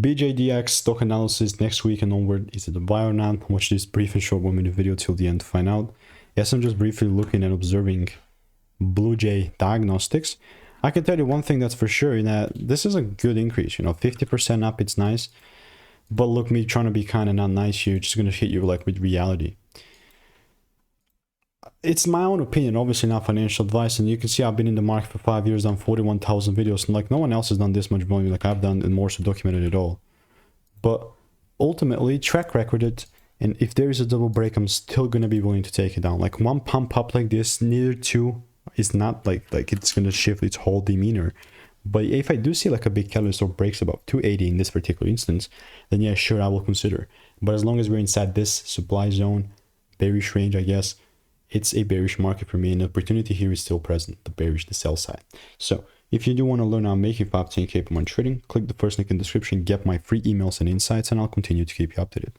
BJDX stock analysis next week and onward. Is it a buy or not? Watch this brief and short 1 minute video till the end to find out. Yes, I'm just briefly looking and observing Bluejay Diagnostics. I can tell you one thing that's for sure, in that this is a good increase. 50% up, it's nice. But look, me trying to be kind of not nice here, just gonna hit you like with reality. It's my own opinion, obviously not financial advice, and you can see I've been in the market for 5 years, done 41,000 videos, and like no one else has done this much volume like I've done, and more so documented it all. But ultimately, track recorded, and if there is a double break, I'm still gonna be willing to take it down. Like one pump up like this, neither two is not like it's gonna shift its whole demeanor. But if I do see like a big catalyst or breaks above 280 in this particular instance, then yeah, sure, I will consider. But as long as we're inside this supply zone, bearish range, I guess, it's a bearish market for me, and the opportunity here is still present, the bearish, the sell side. So if you do want to learn how I'm making 5-10K per month trading, click the first link in the description, get my free emails and insights, and I'll continue to keep you updated.